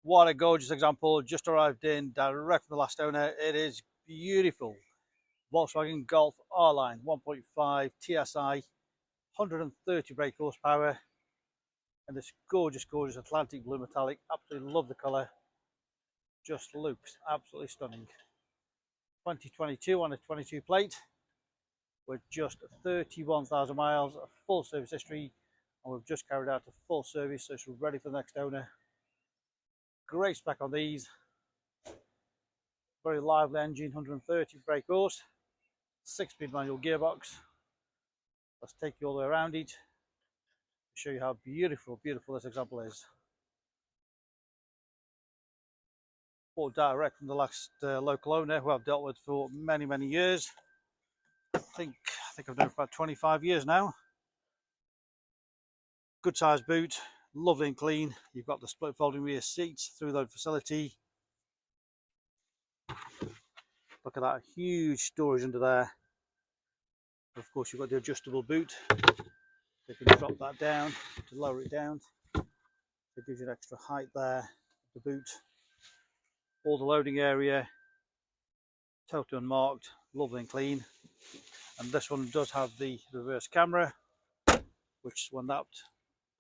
What a gorgeous example, just arrived in direct from the last owner. It is beautiful. Volkswagen Golf R-Line 1.5 TSI, 130 brake horsepower, and this gorgeous Atlantic blue metallic. Absolutely love the colour, just looks absolutely stunning. 2022 on a 22 plate with just 31,000 miles, a full service history, and we've just carried out a full service, so it's ready for the next owner. Great spec on these, very lively engine, 130 brake horse, 6-speed manual gearbox. Let's take you all the way around it, show you how beautiful this example is. Bought direct from the last local owner who I've dealt with for many years. I think I've done it for about 25 years now. Good sized boot, lovely and clean. You've got the split folding rear seats, through load facility. Look at that huge storage under there. Of course, you've got the adjustable boot. You can drop that down to lower it down. It gives you an extra height there. The boot, all the loading area, totally unmarked, lovely and clean. And this one does have the reverse camera, which when that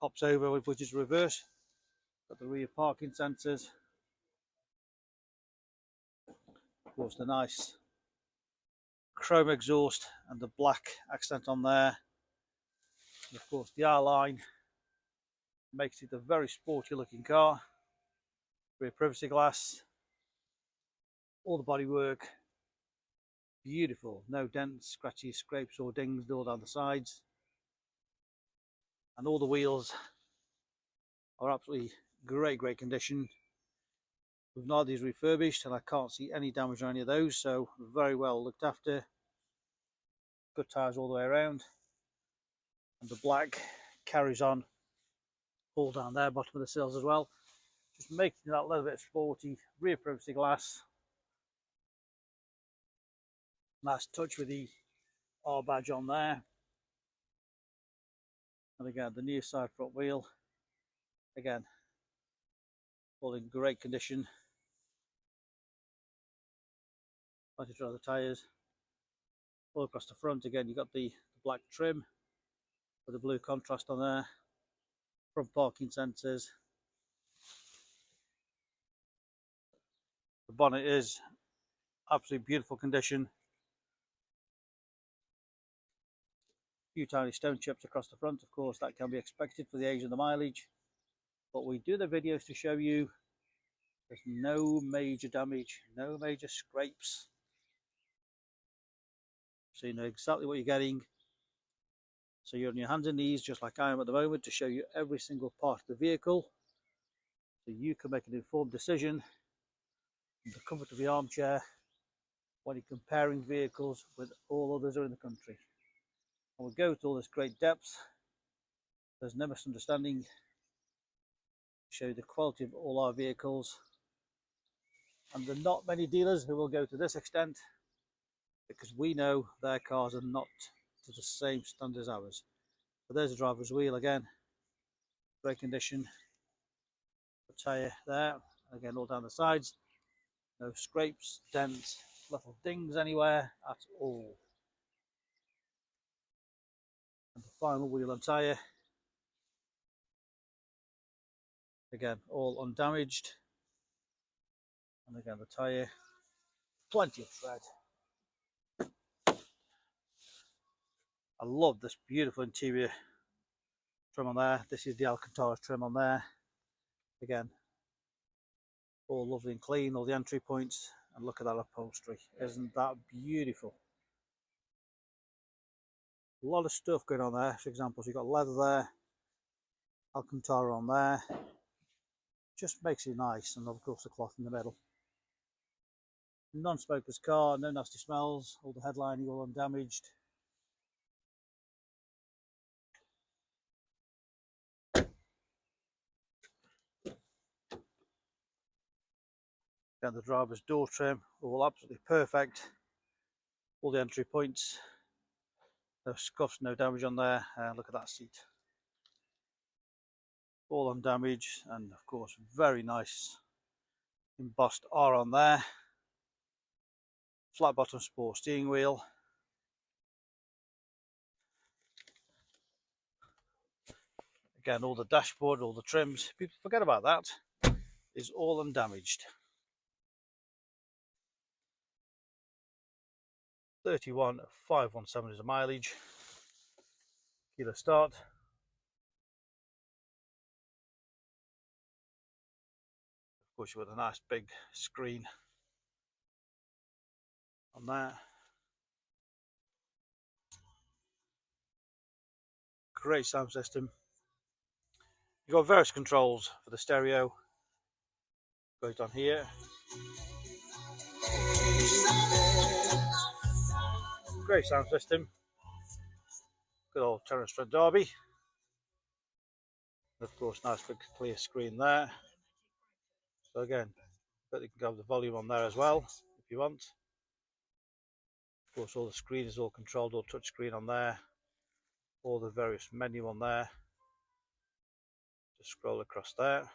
pops over, which is reverse, got the rear parking sensors. Of course, the nice chrome exhaust and the black accent on there. And of course, the R-Line makes it a very sporty looking car. Rear privacy glass, all the bodywork, beautiful, no dents, scratches, scrapes or dings all down the sides, and all the wheels are absolutely great condition. We've not had these refurbished and I can't see any damage on any of those, so very well looked after. Good tyres all the way around, and the black carries on all down there, bottom of the sills as well, just making that a little bit sporty. Rear privacy glass, nice touch with the R badge on there, and again the near side front wheel, again all in great condition. Plenty of other tyres all across the front. Again, you've got the black trim with the blue contrast on there, front parking sensors. The bonnet is absolutely beautiful condition. A few tiny stone chips across the front, of course that can be expected for the age and the mileage, but we do the videos to show you there's no major damage, no major scrapes, so you know exactly what you're getting. So you're on your hands and knees just like I am at the moment to show you every single part of the vehicle, so you can make an informed decision in the comfort of your armchair when you're comparing vehicles with all others in the country. And we'll go to all this great depth, there's no misunderstanding, show you the quality of all our vehicles, and there are not many dealers who will go to this extent, because we know their cars are not to the same standard as ours. But there's a driver's wheel again, great condition. The tyre there, again all down the sides, no scrapes, dents, little dings anywhere at all. And the final wheel and tyre, again all undamaged, and again the tyre, plenty of tread. I love this beautiful interior trim on there. This is the Alcantara trim on there. Again, all lovely and clean, all the entry points, and look at that upholstery. Isn't that beautiful? A lot of stuff going on there. For example, you've got leather there, Alcantara on there. Just makes it nice, and of course the cloth in the middle. Non-smoker's car, no nasty smells, all the headlining all undamaged. Down the driver's door trim, all absolutely perfect. All the entry points, no scuffs, no damage on there. Look at that seat, all undamaged, and of course very nice embossed R on there, flat bottom sport steering wheel, again all the dashboard, all the trims, people forget about that, is all undamaged. 31,517 is the mileage. Keyless start. Of course, you've got a nice big screen on there. Great sound system. You've got various controls for the stereo. Goes down here. Great sound system. Good old Terence Trent Derby. And of course, nice big clear screen there. So again, but you can have the volume on there as well if you want. Of course, all the screen is all controlled, all touch screen on there. All the various menu on there. Just scroll across there. Of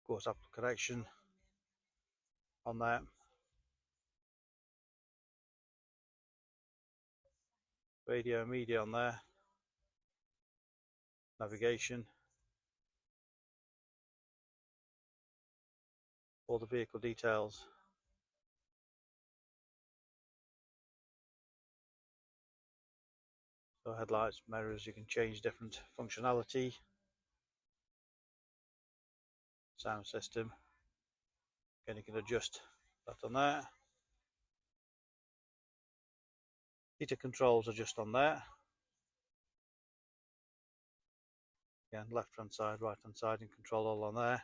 course, Apple connection on there. Radio and media on there. Navigation. All the vehicle details. So headlights, mirrors, you can change different functionality. Sound system. Again, you can adjust that on there. Heater controls are just on there. Again, left hand side, right hand side, and control all on there.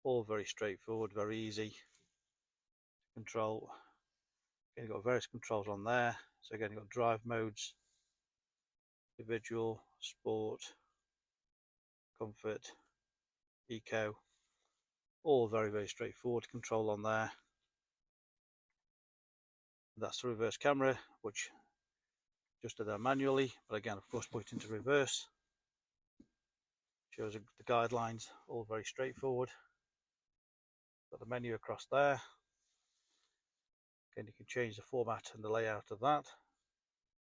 All very straightforward, very easy to control. Again, you've got various controls on there. So again, you've got drive modes, individual, sport, comfort, eco. All very, very straightforward control on there. That's the reverse camera, which adjusted there manually, but again, of course, put it into reverse. Shows the guidelines, all very straightforward. Got the menu across there. Again, you can change the format and the layout of that.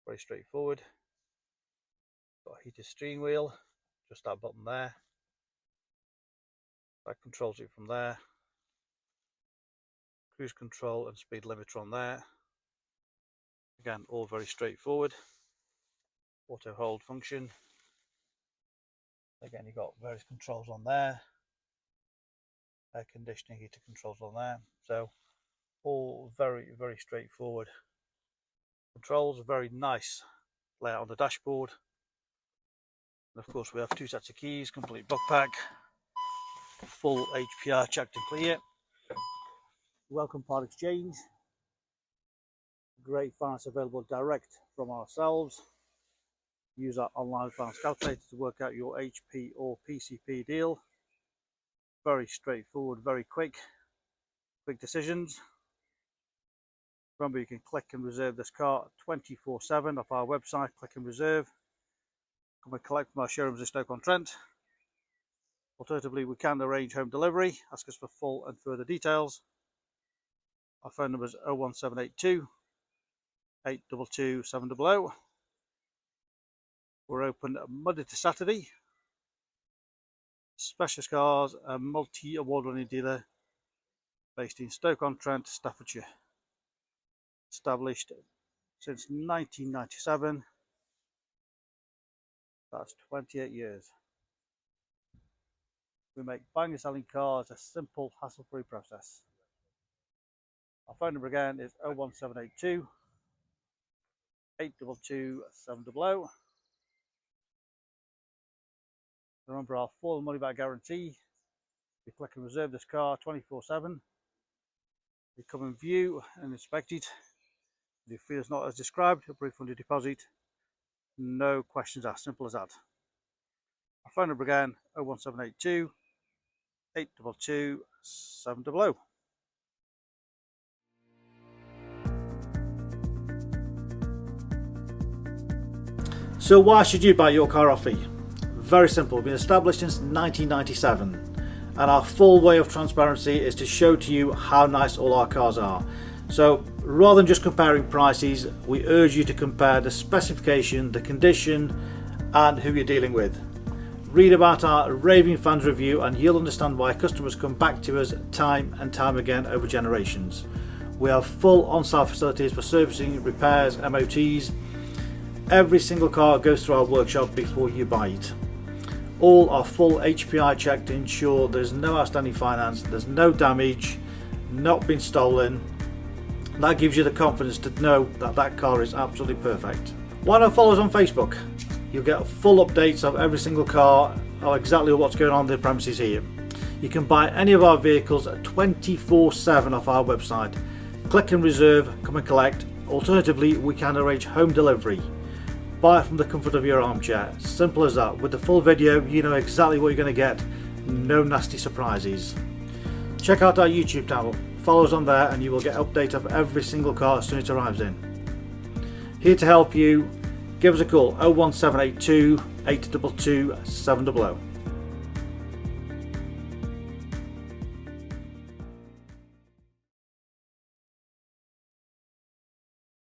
Very straightforward. Got a heated steering wheel, just that button there. That controls it from there. Cruise control and speed limiter on there. Again, all very straightforward. Auto hold function. Again, you've got various controls on there. Air conditioning, heater controls on there. So all very, very straightforward controls. Very nice layout on the dashboard. And of course, we have two sets of keys, complete book pack, full HPR checked and clear. Welcome part exchange. Great finance available direct from ourselves. Use our online finance calculator to work out your HP or PCP deal. Very straightforward, very quick decisions. Remember, you can click and reserve this car 24/7 off our website. Click and reserve. Come and collect from our showrooms in Stoke-on-Trent. Alternatively, we can arrange home delivery. Ask us for full and further details. Our phone number is 01782 822 700. We're open Monday to Saturday. Specialist Cars, a multi-award winning dealer based in Stoke-on-Trent, Staffordshire. Established since 1997. That's 28 years. We make buying and selling cars a simple, hassle-free process. Our phone number again is 01782 822 700. Remember our full money back guarantee. You click and reserve this car 24/7. You come and view and inspect it. If you feel it's not as described, a refund your deposit. No questions asked, simple as that. Our phone number again 01782 822 700. So why should you buy your car off me? Very simple. We've been established since 1997, and our full way of transparency is to show to you how nice all our cars are. So rather than just comparing prices, we urge you to compare the specification, the condition, and who you're dealing with. Read about our raving fans review and you'll understand why customers come back to us time and time again over generations. We have full on-site facilities for servicing, repairs, MOTs. Every single car goes through our workshop before you buy it. All are full HPI checked to ensure there's no outstanding finance, there's no damage, not been stolen. That gives you the confidence to know that that car is absolutely perfect. Why not follow us on Facebook? You'll get full updates of every single car, or exactly what's going on in the premises here. You can buy any of our vehicles 24/7 off our website. Click and reserve, come and collect. Alternatively, we can arrange home delivery. Buy it from the comfort of your armchair. Simple as that. With the full video, you know exactly what you're going to get. No nasty surprises. Check out our YouTube channel. Follow us on there and you will get update of every single car as soon as it arrives in. Here to help you. Give us a call 01782 822 700.